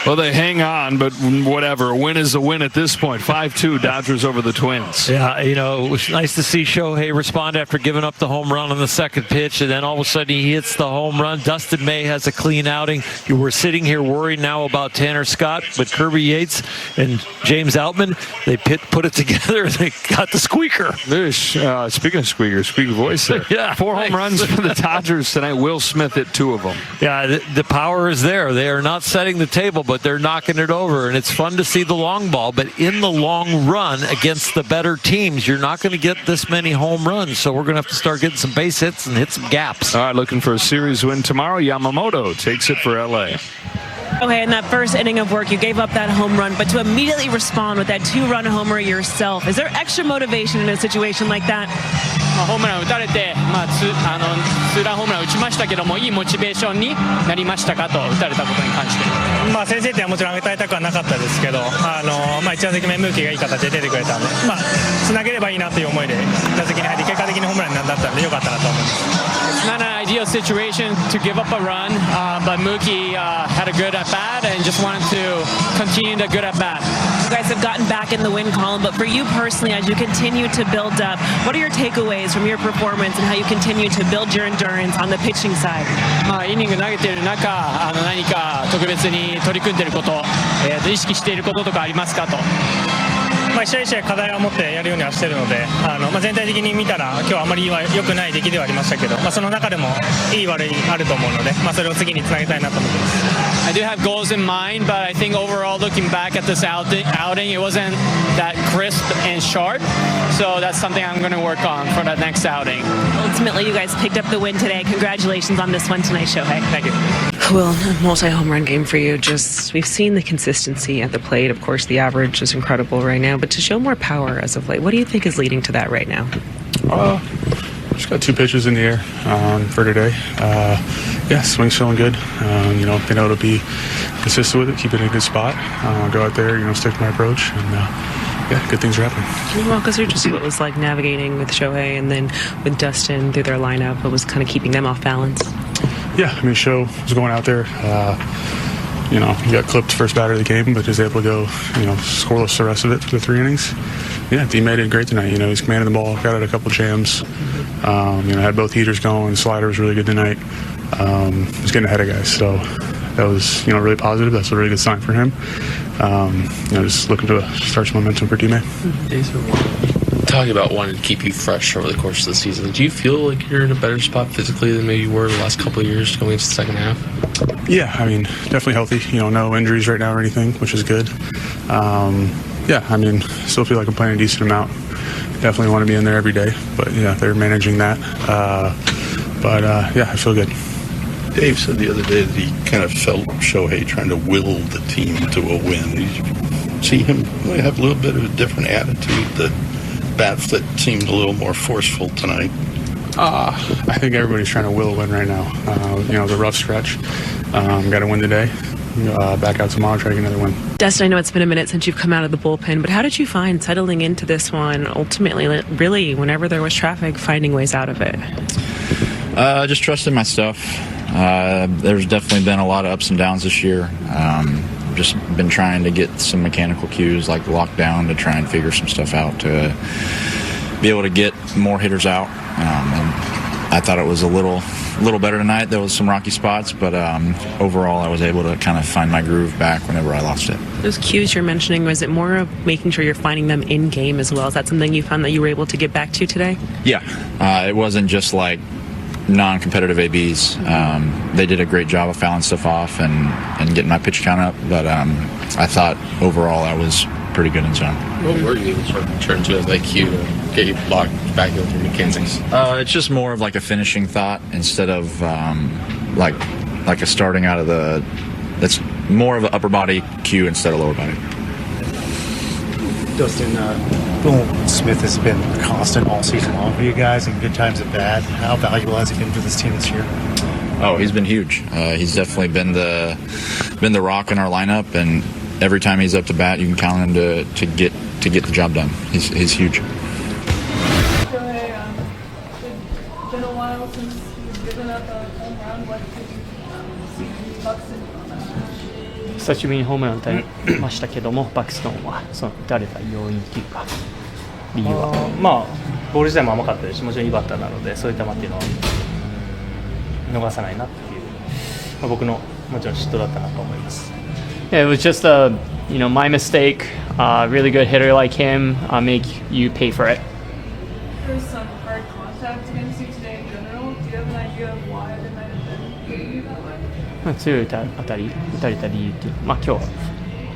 Well, they hang on, but whatever. A win is a win at this point. 5-2, Dodgers over the Twins. Yeah, you know, it was nice to see Shohei respond after giving up the home run on the second pitch, and then all of a sudden he hits the home run. Dustin May has a clean outing. You were sitting here worried now about Tanner Scott, but Kirby Yates and James Outman, they put it together and they got the squeaker. Speaking of squeaker, squeak voice there. Yeah, 4 home runs for the Dodgers tonight. Will Smith hit 2 of them. Yeah, the power is there. They are not setting the table, but they're knocking it over, and it's fun to see the long ball. But in the long run against the better teams, you're not going to get this many home runs, so we're going to have to start getting some base hits and hit some gaps. All right, looking for a series win tomorrow. Yamamoto takes it for L.A. Okay, in that first inning of work, you gave up that home run, but to immediately respond with that 2-run homer yourself, is there extra motivation in a situation like that? ホームラン打たれて、ツーランホームラン打ちましたけども、いいモチベーションになりましたかと、打たれたことに関して。先制点はもちろん上げたくはなかったですけど、1打席目、ムーキーがいい形で出てくれたんで、つなげればいいなという思いで打席に入り、結果的にホームランになったんでよかったなと思います。It's not an ideal situation to give up a run, but Mookie had a good at bat and just wanted to continue the good at bat. You guys have gotten back in the win column, but for you personally, as you continue to build up, what are your takeaways from your performance and how you continue to build your endurance on the pitching side? イニング投げている中、何か特別に取り組んでいること、意識していることとかありますかと。一試合一試合課題を持ってやるようにはしてるので、全体的に見たら今日はあまり良くない出来ではありましたけど、その中でもいい悪いあると思うので、それを次につなげたいなと思ってます。I do have goals in mind, but I think overall, looking back at this outing, it wasn't that crisp and sharp. So that's something I'm going to work on for the next outing. Ultimately, you guys picked up the win today. Congratulations on this one tonight, Shohei. Thank you. Well, multi-home run game for you. Just we've seen the consistency at the plate. Of course, the average is incredible right now, but to show more power as of late, what do you think is leading to that right now? Just got 2 pitches in the air for today. Swing's feeling good. Being able to be consistent with it, keep it in a good spot, go out there, stick to my approach, and good things are happening. Can you walk us through just what it was like navigating with Shohei and then with Dustin through their lineup? What was kind of keeping them off balance? Yeah, Sho was going out there. He got clipped first batter of the game, but is able to go, scoreless the rest of it for the 3 innings. Yeah, he made it great tonight. He's commanding the ball, got out a couple jams. Had both heaters going. The slider was really good tonight. Was getting ahead of guys, so that was, really positive. That's a really good sign for him. Just looking to start some momentum for May. Talking about wanting to keep you fresh over the course of the season, do you feel like you're in a better spot physically than maybe you were the last couple of years going into the second half? Yeah, definitely healthy. No injuries right now or anything, which is good. Still feel like I'm playing a decent amount. Definitely want to be in there every day, but they're managing that. I feel good. Dave said the other day that he kind of felt Shohei trying to will the team to a win. Did you see him have a little bit of a different attitude? The bat flip seemed a little more forceful tonight. I think everybody's trying to will a win right now. The rough stretch. Got to win today. Back out tomorrow, try to get another win. Dustin, I know it's been a minute since you've come out of the bullpen, but how did you find settling into this one, ultimately, really, whenever there was traffic, finding ways out of it? Just trusting my stuff. There's definitely been a lot of ups and downs this year. Just been trying to get some mechanical cues like lockdown to try and figure some stuff out to be able to get more hitters out. And I thought it was a little better tonight. There was some rocky spots, but overall I was able to kind of find my groove back whenever I lost it. Those cues you're mentioning, was it more of making sure you're finding them in game as well? Is that something you found that you were able to get back to today? Yeah, it wasn't just like non-competitive ABs. They did a great job of fouling stuff off and getting my pitch count up, but I thought overall I was pretty good in zone. What were you able to turn to as that cue to get you locked back into your mechanics? It's just more of like a finishing thought instead of like a starting out of the. That's more of an upper body cue instead of lower body. Dustin, Will Smith has been constant all season long for you guys in good times and bad. How valuable has he been for this team this year? Oh, he's been huge. He's definitely been the rock in our lineup, and every time he's up to bat, you can count on him to get the job done. He's huge. It's been a while since you've given up a home run. What did you see Buxton 久しぶりにホームラン打たれましたけども、バックストーンはその打たれた要因っていうか理由は。まあボール自体も甘かったですし、もちろんいいバッターなので、そういう球っていうのは逃さないなっていう、僕のもちろん嫉妬だったなと思います。Yeah, it was just my mistake. Really good hitter like him make you pay for it. There's some hard contact against you today in general. Do you have an idea of why they might have been hitting you that way? 強い打たれた理由っていう、今日は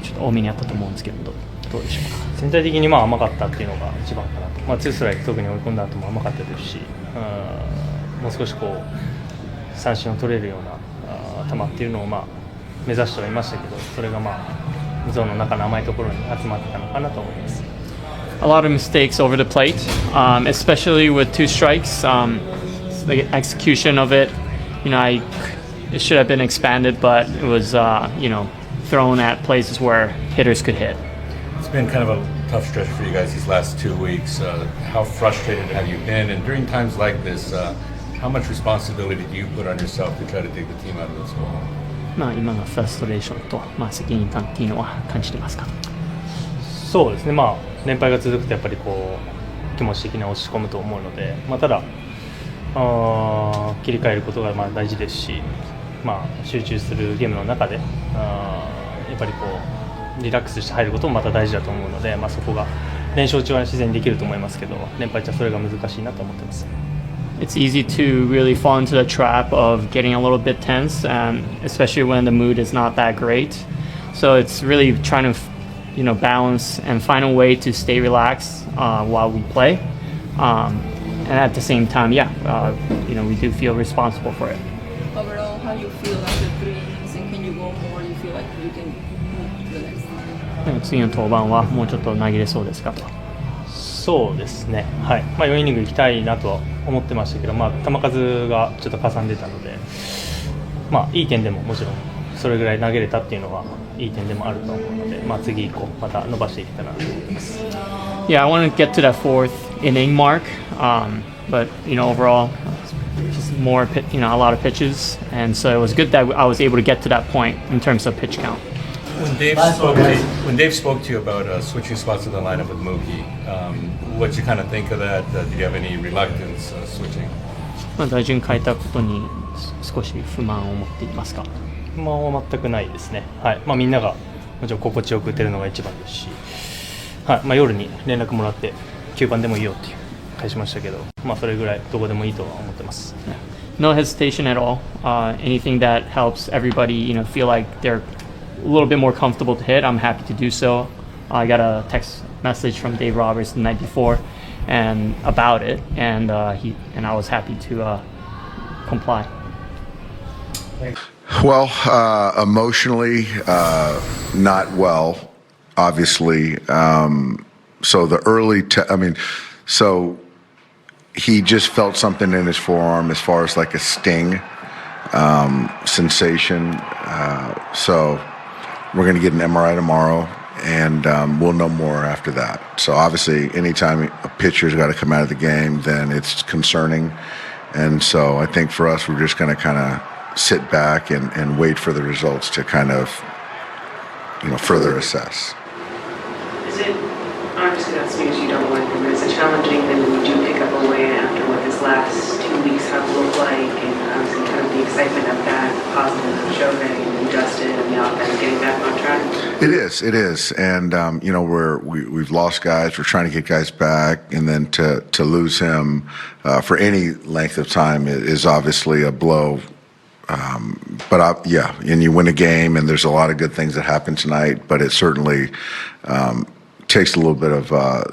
ちょっと多めにあったと思うんですけど、どうでしょうか。全体的に甘かったっていうのが一番かなと。2ストライク特に追い込んだ後も甘かったですし、もう少し三振を取れるような球っていうのを目指してはいましたけど、それがゾーンの中の甘いところに集まってたのかなと思います。A lot of mistakes over the plate, especially with 2 strikes. The execution of it, it should have been expanded, but it was, thrown at places where hitters could hit. It's been kind of a tough stretch for you guys these last 2 weeks. How frustrated have you been? And during times like this, how much responsibility do you put on yourself to try to take the team out of this hole? 今のフラストレーションと、責任感っていうのは感じてますか。そうですね、連敗が続くとやっぱり気持ち的に落ち込むと思うので、ただ切り替えることが大事ですし、集中するゲームの中でやっぱりリラックスして入ることもまた大事だと思うので、そこが連勝中は自然にできると思いますけど、連敗中はそれが難しいなと思ってます。It's easy to really fall into the trap of getting a little bit tense, especially when the mood is not that great. So it's really trying to, balance and find a way to stay relaxed while we play. And at the same time, we do feel responsible for it. Overall, how do you feel after 3 innings, and can you go more? You feel like you can move to the next one? 次の登板はもうちょっと投げれそうですかと。そうですね、はい。4イニング行きたいなとは思ってましたけど、球数がちょっとかさんでたので、いい点でももちろんそれぐらい投げれたっていうのはいい点でもあると思うので、次以降また伸ばしていけたらなと思ってます。Yeah, I want to get to that 4th inning mark, but overall, just more, a lot of pitches, and so it was good that I was able to get to that point in terms of pitch count. When Dave spoke to you about switching spots in the lineup with Mookie, what you kind of think of that? Did you have any reluctance switching? 打順変えたことに少し不満を持っていますか？全くないですね。はい。みんながもちろん心地よく打てるのが一番ですし、はい。夜に連絡もらって9番でもいいよって返しましたけど、それぐらいどこでもいいとは思ってます。No hesitation at all. Anything that helps everybody, feel like they're a little bit more comfortable to hit, I'm happy to do so. I got a text message from Dave Roberts the night before and about it, and I was happy to comply. Well, emotionally, not well, obviously. So the early, so he just felt something in his forearm as far as like a sting sensation. So we're going to get an MRI tomorrow, and we'll know more after that. So obviously, anytime a pitcher's got to come out of the game, then it's concerning. And so I think for us, we're just going to kind of sit back and wait for the results to kind of, further assess. Is it, obviously that's news you don't like, but is it challenging that when you do pick up a win after what this last 2 weeks have looked like, and obviously kind of the excitement of that, positive of Shohei and Dustin and the offense getting back on track? It is. And, we've lost guys. We're trying to get guys back. And then to lose him for any length of time is obviously a blow. But and you win a game, and there's a lot of good things that happen tonight, but it certainly takes a little bit of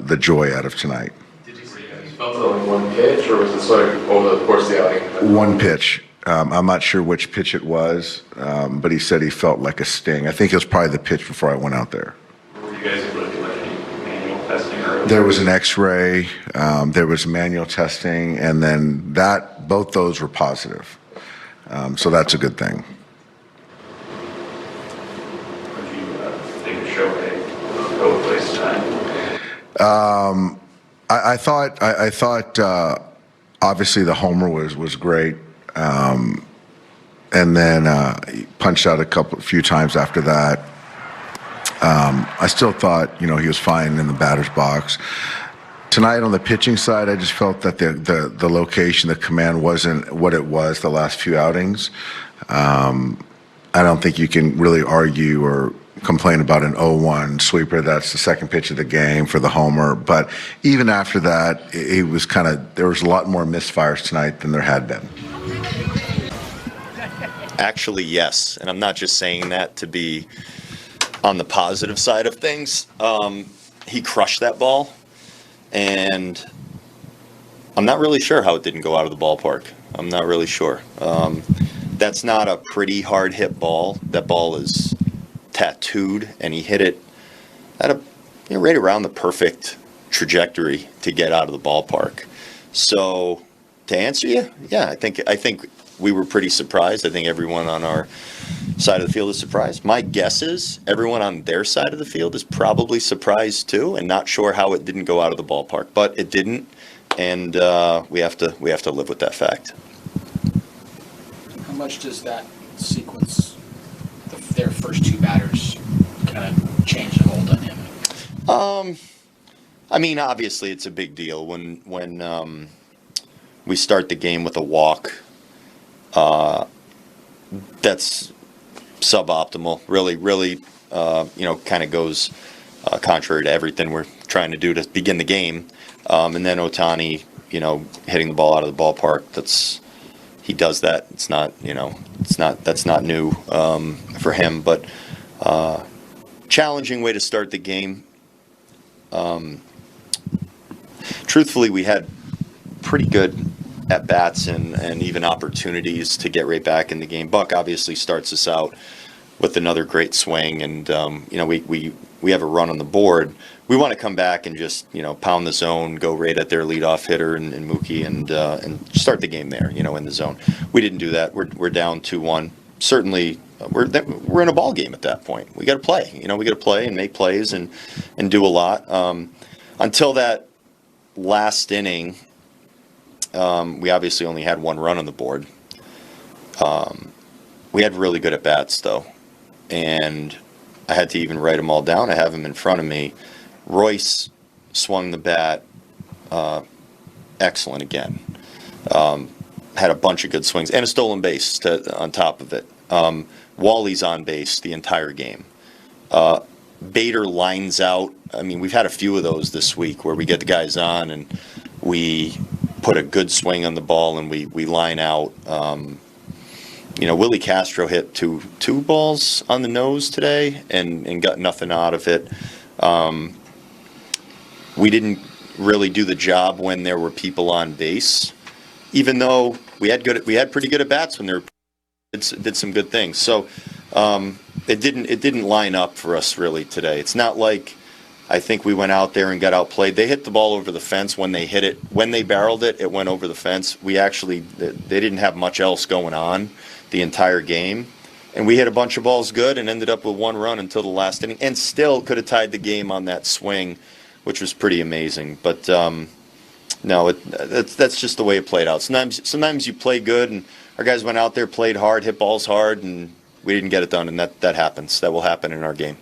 the joy out of tonight. Did you see you felt it only one pitch, or was it sort of over the course of the outing? One pitch. I'm not sure which pitch it was, but he said he felt like a sting. I think it was probably the pitch before I went out there. Were you guys able to do any manual testing? There was an X-ray, there was manual testing, and then both those were positive. So that's a good thing. What do you think of Shohei go place tonight? I thought obviously the homer was great. and then he punched out a few times after that. I still thought, he was fine in the batter's box. Tonight on the pitching side, I just felt that the location, the command wasn't what it was the last few outings. I don't think you can really argue or complain about an 0-1 sweeper. That's the second pitch of the game for the homer. But even after that, it was there was a lot more misfires tonight than there had been. Actually, yes. And I'm not just saying that to be on the positive side of things. He crushed that ball, and I'm not really sure how it didn't go out of the ballpark. I'm not really sure. That's not a pretty hard hit ball. That ball is tattooed, and he hit it at right around the perfect trajectory to get out of the ballpark. So to answer you, yeah, I think we were pretty surprised. I think everyone on our side of the field is surprised. My guess is everyone on their side of the field is probably surprised too, and not sure how it didn't go out of the ballpark, but it didn't, and we have to live with that fact. How much does that sequence, their first two batters, kind of change the whole dynamic? I mean, obviously it's a big deal when we start the game with a walk. That's suboptimal. Really, kind of goes contrary to everything we're trying to do to begin the game. And then Ohtani, hitting the ball out of the ballpark. He does that. It's not, that's not new for him. But challenging way to start the game. Truthfully, we had pretty good at-bats and even opportunities to get right back in the game. Buck obviously starts us out with another great swing, and we have a run on the board. We want to come back and just pound the zone, go right at their leadoff hitter and Mookie, and start the game there, in the zone. We didn't do that. We're down 2-1. Certainly, we're in a ball game at that point. We got to play. We got to play and make plays and do a lot. Until that last inning, we obviously only had one run on the board. We had really good at-bats, though, and I had to even write them all down. I have them in front of me. Royce swung the bat excellent again. Had a bunch of good swings and a stolen base on top of it. Wally's on base the entire game. Bader lines out. I mean, we've had a few of those this week where we get the guys on and we put a good swing on the ball and we line out. Willie Castro hit two balls on the nose today and got nothing out of it. We didn't really do the job when there were people on base, even though we had pretty good at bats when they did some good things. So it didn't line up for us really today. It's not like I think we went out there and got outplayed. They hit the ball over the fence when they hit it. When they barreled it, it went over the fence. They didn't have much else going on the entire game. And we hit a bunch of balls good and ended up with one run until the last inning and still could have tied the game on that swing, which was pretty amazing. But no, that's just the way it played out. Sometimes you play good, and our guys went out there, played hard, hit balls hard, and we didn't get it done, and that happens. That will happen in our game.